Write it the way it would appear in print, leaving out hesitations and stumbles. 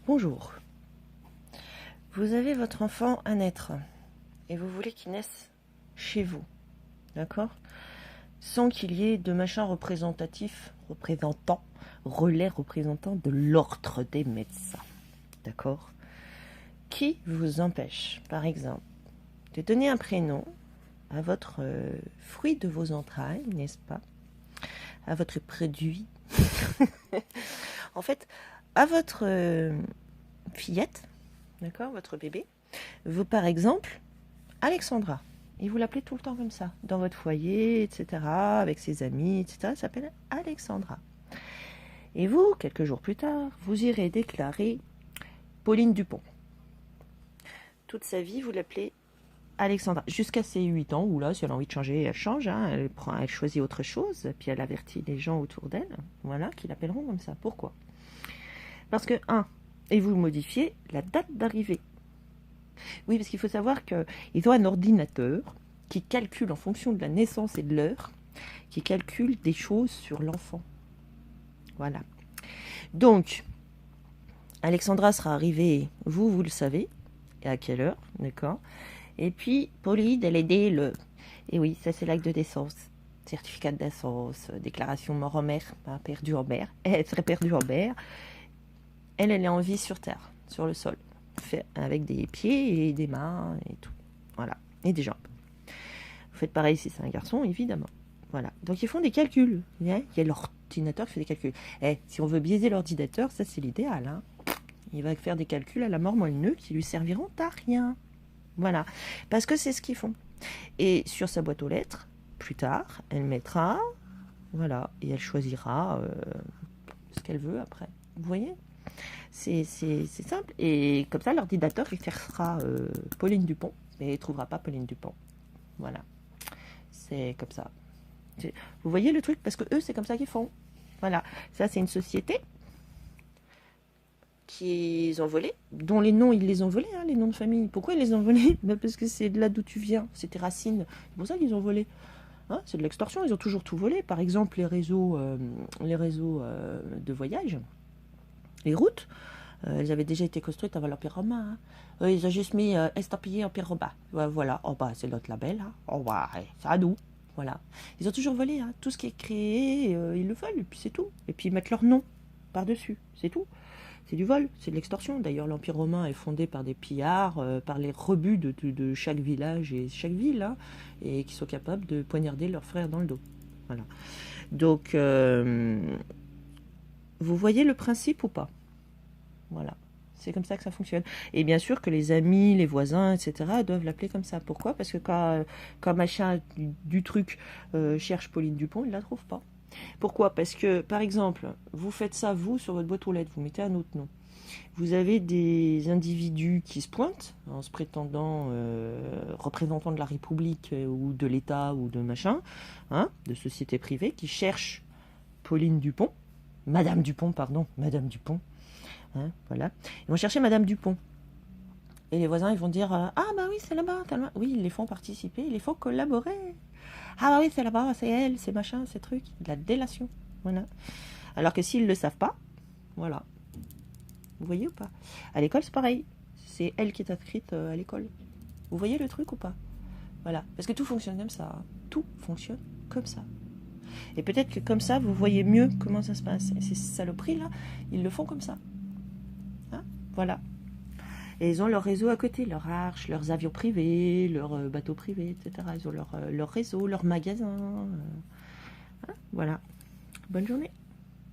Bonjour. Vous avez votre enfant à naître et vous voulez qu'il naisse chez vous, d'accord? Sans qu'il y ait de machin relais représentant de l'ordre des médecins, d'accord? Qui vous empêche, par exemple, de donner un prénom à votre fruit de vos entrailles, n'est-ce pas? À votre produit. En fait, à votre fillette, d'accord, votre bébé, vous par exemple, Alexandra, et vous l'appelez tout le temps comme ça, dans votre foyer, etc., avec ses amis, etc., elle s'appelle Alexandra. Et vous, quelques jours plus tard, vous irez déclarer Pauline Dupont. Toute sa vie, vous l'appelez Alexandra, jusqu'à ses 8 ans, où là, si elle a envie de changer, elle change, hein, elle choisit autre chose, puis elle avertit les gens autour d'elle, voilà, qui l'appelleront comme ça. Pourquoi? Parce que, et vous modifiez la date d'arrivée. Oui, parce qu'il faut savoir qu'ils ont un ordinateur qui calcule en fonction de la naissance et de l'heure, qui calcule des choses sur l'enfant. Voilà. Donc, Alexandra sera arrivée, vous le savez, et à quelle heure, d'accord? Et puis, Pauline, elle est née le... Et oui, ça c'est l'acte de naissance. Certificat de naissance, déclaration mort en mer, perdue en mer. Elle serait perdue en mer. Elle est en vie sur terre, sur le sol, avec des pieds et des mains et tout. Voilà, et des jambes. Vous faites pareil si c'est un garçon, évidemment. Voilà, donc ils font des calculs. Il y a l'ordinateur qui fait des calculs. Si on veut biaiser l'ordinateur, ça c'est l'idéal. Hein. Il va faire des calculs à la mort moelle-neu qui lui serviront à rien. Voilà, parce que c'est ce qu'ils font. Et sur sa boîte aux lettres, plus tard, elle mettra, voilà, et elle choisira ce qu'elle veut après. Vous voyez? C'est simple. Et comme ça, l'ordinateur, il cherchera Pauline Dupont, mais il ne trouvera pas Pauline Dupont. Voilà. C'est comme ça. Vous voyez le truc? Parce que eux, c'est comme ça qu'ils font. Voilà. Ça, c'est une société qu'ils ont volé, dont les noms, ils les ont volés, hein, les noms de famille. Pourquoi ils les ont volés? Parce que c'est de là d'où tu viens. C'est tes racines. C'est pour ça qu'ils ont volé. Hein, c'est de l'extorsion. Ils ont toujours tout volé. Par exemple, les réseaux de voyage, les routes, elles avaient déjà été construites avant l'Empire romain. Hein. Ils ont juste mis estampillé Empire romain. Voilà, oh bah c'est notre label. Hein. Oh bah c'est à nous. Voilà. Ils ont toujours volé. Hein. Tout ce qui est créé, ils le volent. Et puis c'est tout. Et puis ils mettent leur nom par-dessus. C'est tout. C'est du vol, c'est de l'extorsion. D'ailleurs, l'Empire romain est fondé par des pillards, par les rebuts de chaque village et chaque ville, hein, et qui sont capables de poignarder leurs frères dans le dos. Voilà. Donc, vous voyez le principe ou pas? Voilà, c'est comme ça que ça fonctionne. Et bien sûr que les amis, les voisins, etc. doivent l'appeler comme ça. Pourquoi? Parce que quand machin du truc cherche Pauline Dupont, il ne la trouve pas. Pourquoi? Parce que, par exemple, vous faites ça, vous, sur votre boîte aux lettres, vous mettez un autre nom. Vous avez des individus qui se pointent en se prétendant représentants de la République ou de l'État ou de machin, hein, de sociétés privées, qui cherchent Pauline Dupont, Madame Dupont, hein, voilà. Ils vont chercher Madame Dupont. Et les voisins, ils vont dire ah bah oui, c'est là-bas, tellement. Oui, ils les font participer, ils les font collaborer. Ah bah oui, c'est là-bas, c'est elle, c'est machin, c'est truc. De la délation. Voilà. Alors que s'ils ne le savent pas, voilà. Vous voyez ou pas? À l'école, c'est pareil. C'est elle qui est inscrite à l'école. Vous voyez le truc ou pas? Voilà. Parce que tout fonctionne comme ça. Hein. Tout fonctionne comme ça. Et peut-être que comme ça, vous voyez mieux comment ça se passe. Et ces saloperies-là, ils le font comme ça. Hein, voilà. Et ils ont leur réseau à côté, leur arche, leurs avions privés, leurs bateaux privés, etc. Ils ont leur réseau, leur magasin. Hein, voilà. Bonne journée.